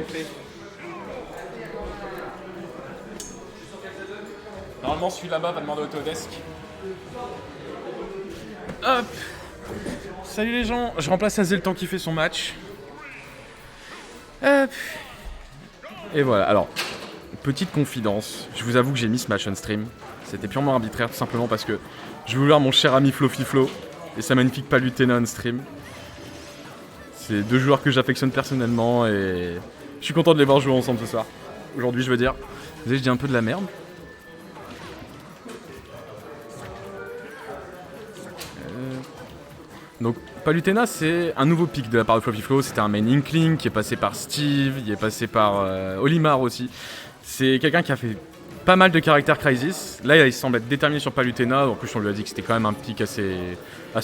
fait. Normalement, celui là-bas va demander au Autodesk. Hop. Salut les gens, je remplace Azel le temps qu'il fait son match. Hop. Et voilà, alors, petite confidence, je vous avoue que j'ai mis ce match on stream. C'était purement arbitraire, tout simplement parce que je voulais voir mon cher ami Flo et sa magnifique Palutena on stream. C'est deux joueurs que j'affectionne personnellement et je suis content de les voir jouer ensemble ce soir. Aujourd'hui, je veux dire. Vous savez, je dis un peu de la merde. Donc Palutena, c'est un nouveau pick de la part de Flo. C'était un main Inkling qui est passé par Steve, il est passé par Olimar aussi. C'est quelqu'un qui a fait pas mal de caractères Crysis. Là, il semble être déterminé sur Palutena. En plus, on lui a dit que c'était quand même un pick assez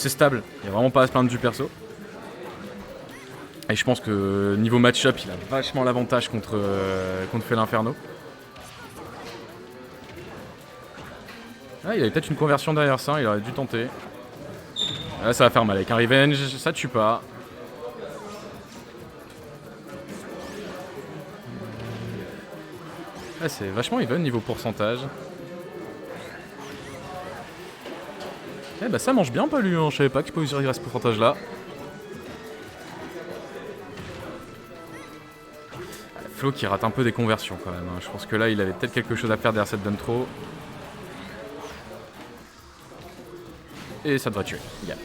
stable. Il n'y a vraiment pas à se plaindre du perso. Et je pense que niveau match-up, il a vachement l'avantage contre Felinferno. Ah, il avait peut-être une conversion derrière ça, il aurait dû tenter. Là, ça va faire mal avec un Revenge, ça tue pas. Là, c'est vachement even niveau pourcentage. Eh bah, ça mange bien, pas lui, hein. Je savais pas qu'il pouvait arriver à ce pourcentage-là. Flo qui rate un peu des conversions quand même. Hein. Je pense que là, il avait peut-être quelque chose à faire derrière cette Duntro. Et ça devrait tuer. Yeah.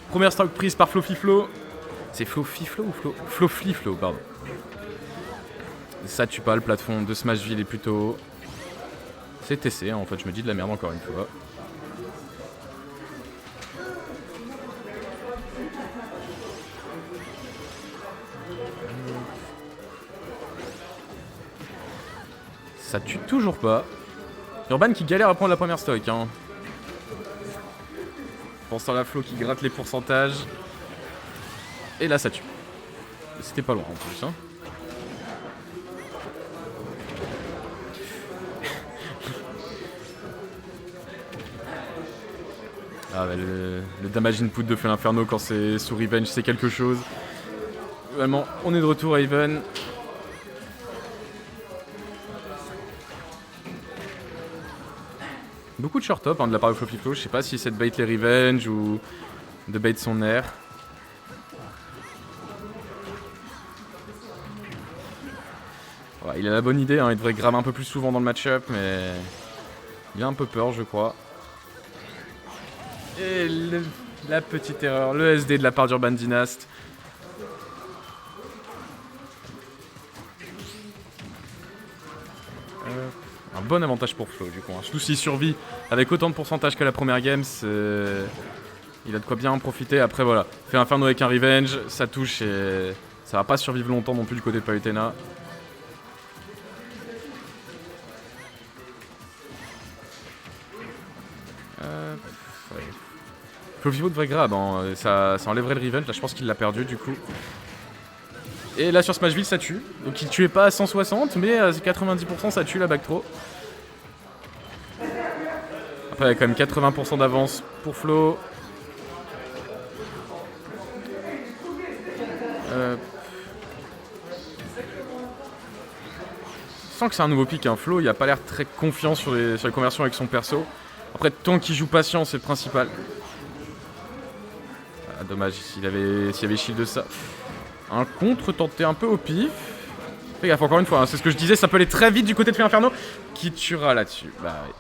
Première stock prise par Flofiflo. C'est Flofiflo ou Flofliflo, pardon. Ça tue pas, le plafond de Smashville est plutôt haut. C'est TC, hein, en fait, je me dis de la merde encore une fois. Ça tue toujours pas. Urban qui galère à prendre la première stock. Hein. Pensant à la Flo qui gratte les pourcentages. Et là ça tue. C'était pas loin en plus. Hein. Ah bah le damage input de Felinferno quand c'est sous Revenge c'est quelque chose. Vraiment, on est de retour à even. Beaucoup de short top hein, de la part de Flofiflo. Je sais pas si c'est de bait les Revenge ou de bait son air. Ouais, il a la bonne idée, hein, il devrait grave un peu plus souvent dans le match-up, mais il a un peu peur, je crois. Et la petite erreur, le SD de la part d'Urban Dynast. Un bon avantage pour Flo du coup. Hein. Surtout s'il survit avec autant de pourcentage que la première game, il a de quoi bien en profiter. Après voilà, fait Inferno avec un Revenge, ça touche et ça va pas survivre longtemps non plus du côté de Palutena. Ouais. Flofiflo devrait grab, hein. Ça enlèverait le Revenge, là je pense qu'il l'a perdu du coup. Et là sur Smashville ça tue, donc il tuait pas à 160 mais à 90% ça tue la back throw. Après il y a quand même 80% d'avance pour Flo. Je sens que c'est un nouveau pick, hein. Flo il a pas l'air très confiant sur les conversions avec son perso. Après tant qu'il joue patient c'est le principal. Ah, dommage s'il y avait shield de ça. Un contre tenté un peu au pif. Fais gaffe encore une fois, hein, c'est ce que je disais, ça peut aller très vite du côté de Felinferno qui tuera là-dessus. Bah oui.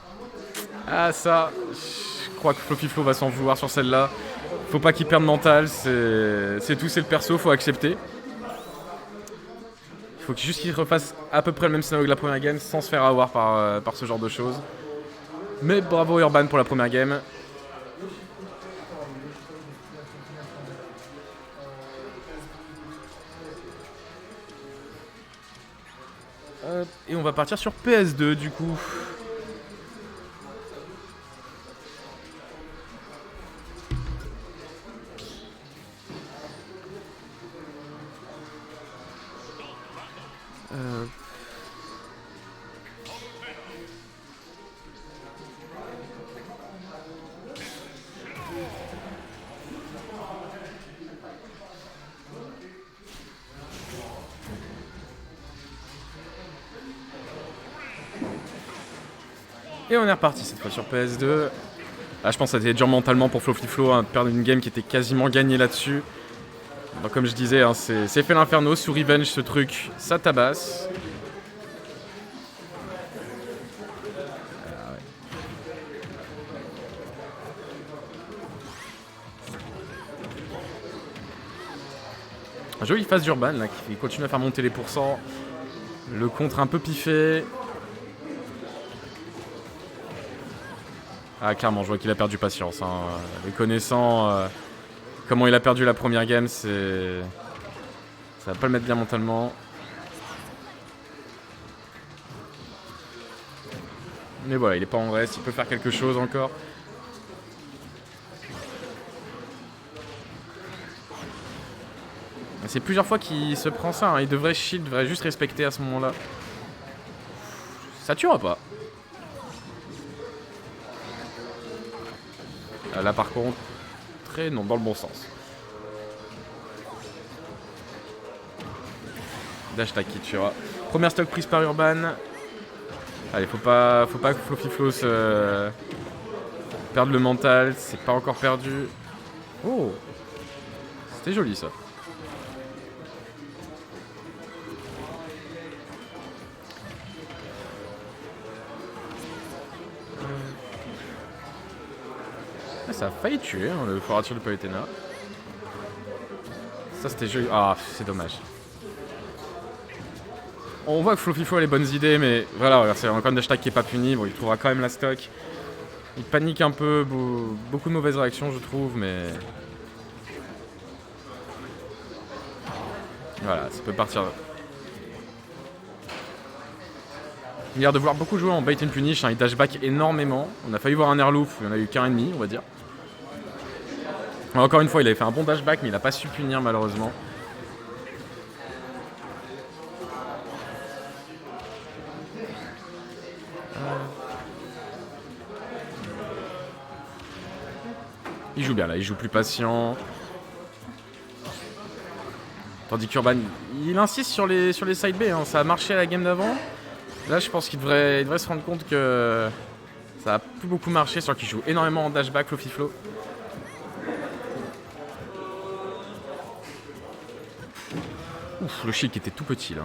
Ah ça, je crois que Flofiflo va s'en vouloir sur celle-là. Faut pas qu'il perde mental, c'est tout, c'est le perso, faut accepter. Il faut juste qu'il refasse à peu près le même scénario que la première game sans se faire avoir par ce genre de choses. Mais bravo Urban pour la première game. Et on va partir sur PS2 du coup. Et on est reparti cette fois sur PS2. Là, je pense que ça a été dur mentalement pour Flofiflo hein, de perdre une game qui était quasiment gagnée là-dessus. Donc, comme je disais, hein, c'est fait l'inferno. Sous Revenge, ce truc, ça tabasse. Un joli phase d'Urban là, qui continue à faire monter les pourcents. Le contre un peu piffé. Ah, clairement, je vois qu'il a perdu patience. Hein. Les connaissant comment il a perdu la première game, c'est. Ça va pas le mettre bien mentalement. Mais voilà, il est pas en reste, il peut faire quelque chose encore. C'est plusieurs fois qu'il se prend ça, hein. Il devrait shield, devrait juste respecter à ce moment-là. Ça tuera pas. Là par contre, non, dans le bon sens. Dash tag qui tuera. Première stock prise par Urban. Allez, faut pas que Flofiflo se perde le mental, c'est pas encore perdu. Oh, c'était joli ça. Ah, ça a failli tuer hein, le forature de Palutena. Ça c'était joli. Ah, c'est dommage. On voit que Flofiflo a les bonnes idées, mais voilà, c'est encore un hashtag qui est pas puni. Bon, il trouvera quand même la stock. Il panique un peu, beaucoup de mauvaises réactions, je trouve, mais. Voilà, ça peut partir. Il a l'air de vouloir beaucoup jouer en bait and punish, hein, il dashback énormément. On a failli voir un airloop, il y en a eu qu'un et demi, on va dire. Encore une fois, il avait fait un bon dashback, mais il n'a pas su punir malheureusement. Il joue bien là, il joue plus patient. Tandis qu'Urban, il insiste sur les side B, hein. Ça a marché à la game d'avant. Là, je pense qu'il devrait se rendre compte que ça a plus beaucoup marché, sur qu'il joue énormément en dashback, Flofiflo. Ouf, le shield qui était tout petit là.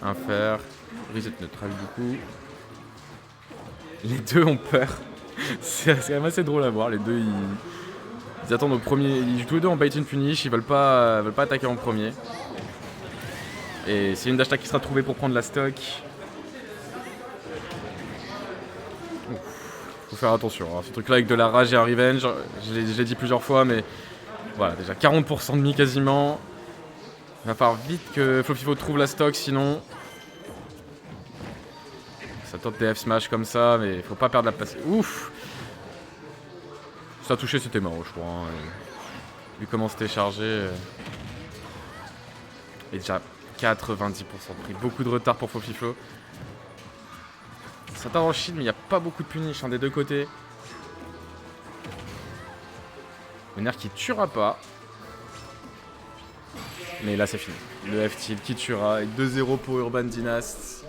Hein. Infer, reset neutral du coup. Les deux ont peur. C'est quand même assez drôle à voir. Les deux, ils attendent au premier. Ils jouent tous les deux en bait and punish. Ils veulent pas attaquer en premier. Et c'est une dash tag qui sera trouvée pour prendre la stock. Faut faire attention. Hein. Ce truc-là avec de la rage et un revenge, je l'ai dit plusieurs fois, mais voilà, déjà 40% de mi quasiment. Il va falloir vite que Flofiflo trouve la stock, sinon. Ça tente des F-smash comme ça, mais faut pas perdre la place. Ouf! Ça a touché, c'était mort, je crois. Hein. Vu comment c'était chargé. Et déjà 90% de prix. Beaucoup de retard pour Flofiflo. Ça tarde en shield, mais il n'y a pas beaucoup de punish hein, des deux côtés. Le nerf qui tuera pas. Mais là, c'est fini. Le F-tilt qui tuera. Et 2-0 pour Urban Dynast.